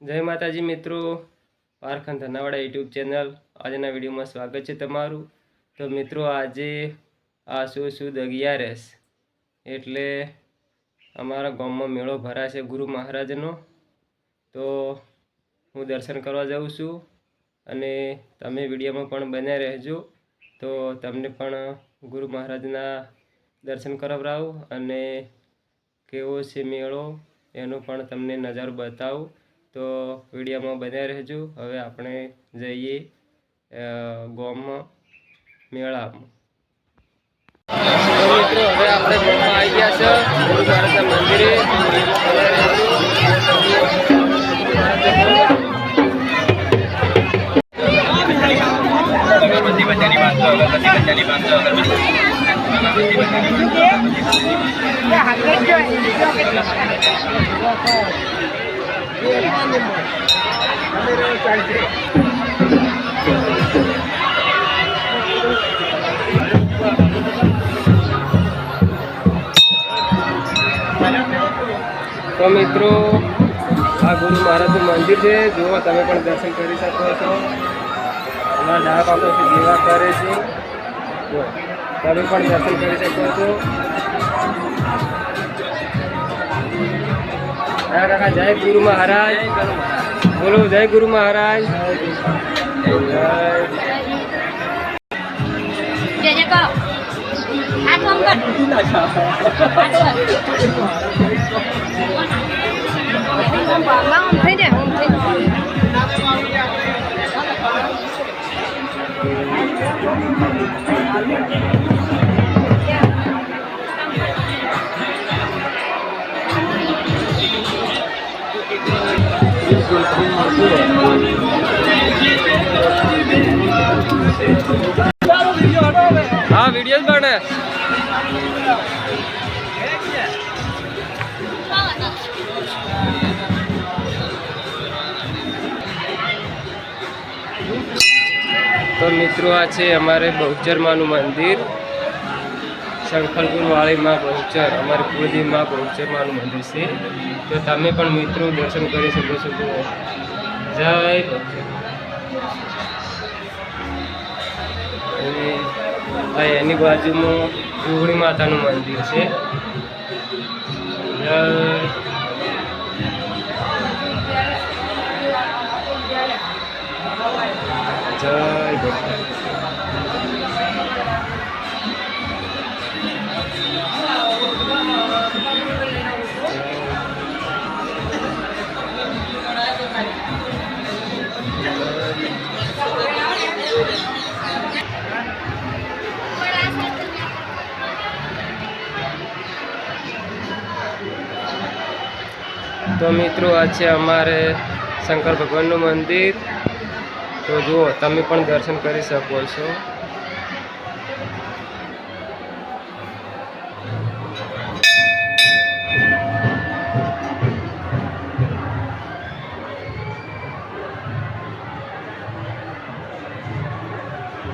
જય માતાજી મિત્રો, પારખન ધનાવાડા યુટ્યુબ ચેનલ આજના વિડીયોમાં સ્વાગત છે તમારું। તો મિત્રો આજે આસો સુદ 11 એટલે અમારા ગામમાં મેળો ભરાશે ગુરુ મહારાજનો। તો હું દર્શન કરવા જાઉં છું અને તમે વિડીયોમાં પણ બન્યા રહેજો તો તમને પણ ગુરુ મહારાજના દર્શન કરાવરાવું અને કેવો છે મેળો એનો પણ તમને નજારો બતાવું। તો વિડીયોમાં બન્યા રહેજો। હવે આપણે જઈએ ગામમાં મેળામાં। તો મિત્રો હવે આપણે ગામમાં આવી ગયા છે ગુરુ મહારાજના મંદિરે। તો મિત્રો આ ગુરુ મહારાજનું મંદિર છે, જુઓ તમે પણ દર્શન કરી શકો છો। અમારા ડાળા પાકોથી સેવા કરે છે, જો તમે પણ દર્શન કરી શકો છો। કાકા જય ગુરુ મહારાજ, બોલો જય ગુરુ મહારાજ। हाँ वीडियो बने तो मित्रों आ छे अमारे बहुचर मानु मंदिर, शंखलपुर वाली माँ बहुचर अमारे कुलदेवी माँ बहुचर मानु मंदिर से। तो तमे पण मित्रों दर्शन करी सको छो। जय एनी बाजू में जोगणी माता नु मंदिर है। जय जय तो मित्रों आज अमारे शंकर भगवान मंदिर। तो जो तमे पण दर्शन करी सको छो।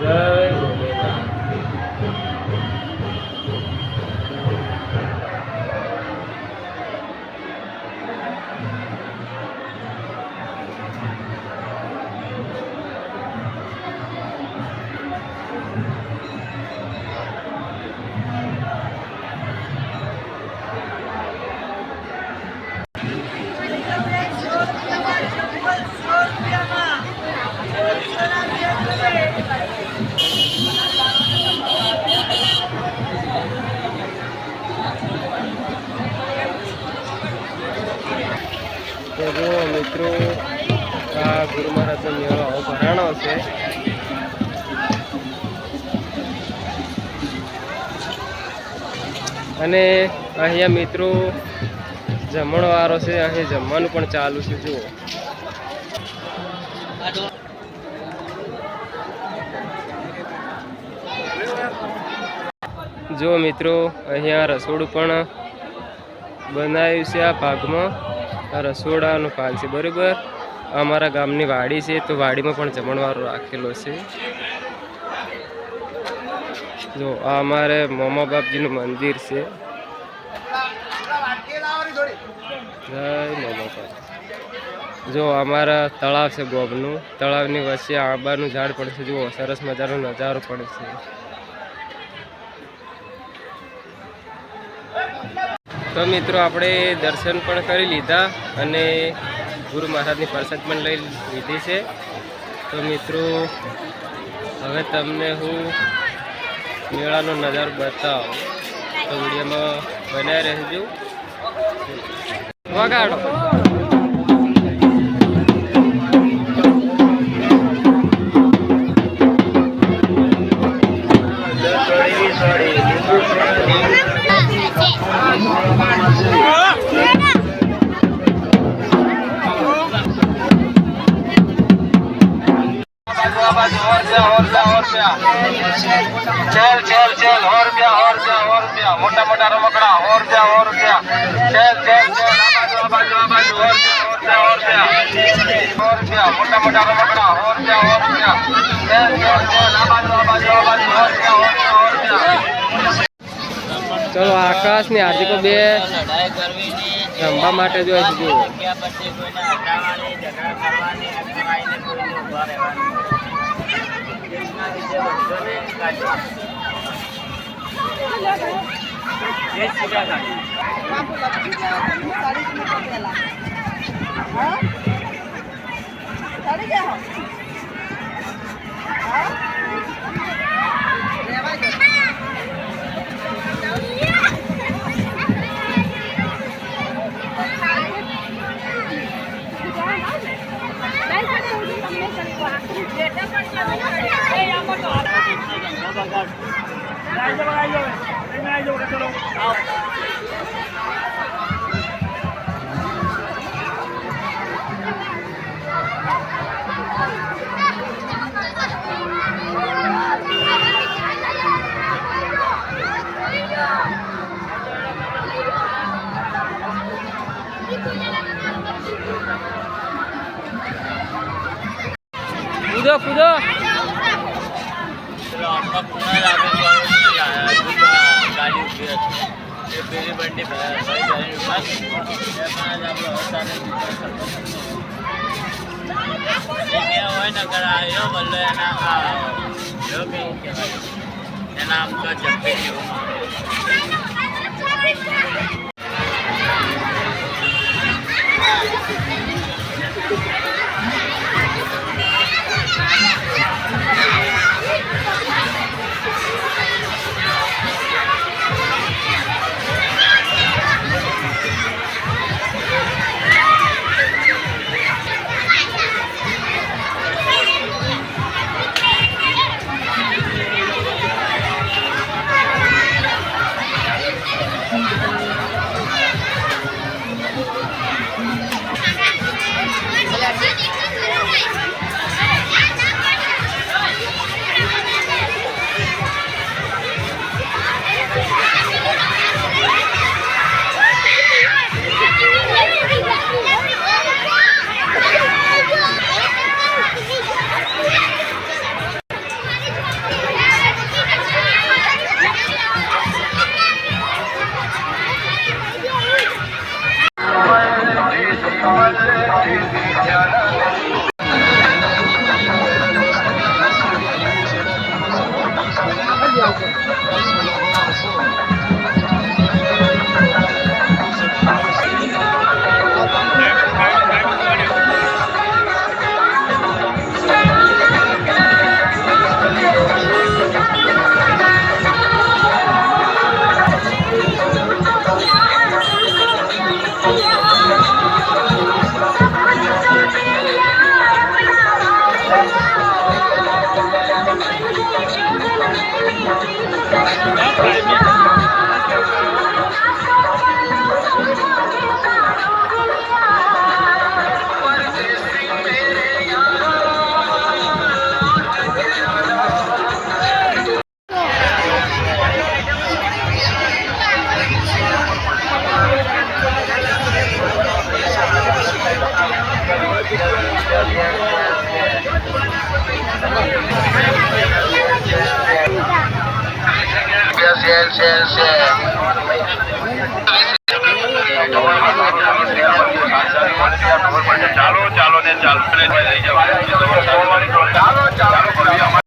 जय तो जो मित्रों आ गुरु महाराज मेळो भराणो है। अने अहींया मित्रों जमणवारो है, अहीं जमवानुं पण चालू है। जो मित्रों अहींया रसोड़ुं पण बनाव्युं छे। आ भागमां रसोड़ानो भाग है बराबर। अमरा गामनी वाड़ी है तो वाड़ी में पण जमणवारो राखेलो है। जो अमारे मोमा बापजी नु मंदिर है। जय मोमा बाप। જો અમારા તળાવ છે ગોબનું, તળાવની વચ્ચે આંબાનું ઝાડ પડે છે. જુઓ સરસ મજાનો નજારો પડે છે. તો મિત્રો આપણે દર્શન પણ કરી લીધા અને ગુરુ મહારાજની પ્રસાદ પણ લઈ લીધી છે. તો મિત્રો હવે તમને હું મેળાનો નજારો બતાવું, તો વિડીયોમાં બનાવી રહેજો. વગાડો. चल चल चल और क्या मोटा मोटा रमकड़ा और क्या चल चल चल बाजू और क्या मोटा मोटा रमकड़ा और क्या चल चल चल बाजू और क्या ચલો આકાશ ને હાર્દિકો બે રમવા માટે જોઈએ છે. જુઓ કૂદો કૂદો. ગાડી ઉભી હતી એ પેલી બંડી હોય ને અગર આવ્યો બોલો એના કેવું કહેવાય એના આમ તો જપ્પે જેવું ચાલો ચાલો પ્લેટ લઈ જાઓ. ચાલો ચાલો ચાલો ચાલો.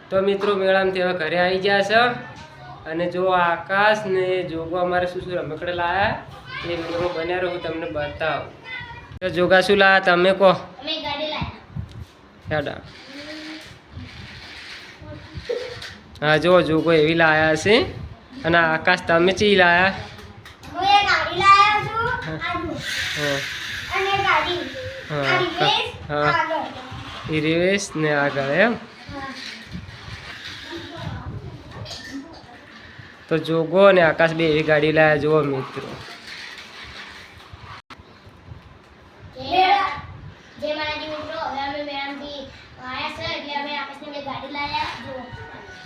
તો મિત્રો મેળામાંથી હવે ઘરે આવી ગયા છે અને જો આકાશ ને જોગો અમારે શું શું રમકડે લાયા એ વિડીયોમાં બન્યા રહો, હું તમને બતાવું. તો જોગા શું લાયા તમે કહો? હેડા. હા જો જોગો એવી લાયા છે અને આકાશ તમે ચી લાયા? હા એ રેવેશ ને આગળ એમ. તો જોગો અને આકાશ બે એવી ગાડી લાયા જુઓ મિત્રો.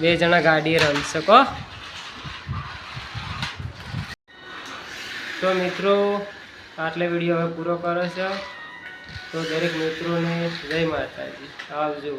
બે જણા ગાડી રમી શકો. તો મિત્રો આટલે વિડીયો હવે પૂરો કરો છો. તો દરેક મિત્રોને જય માતાજી. આવજો.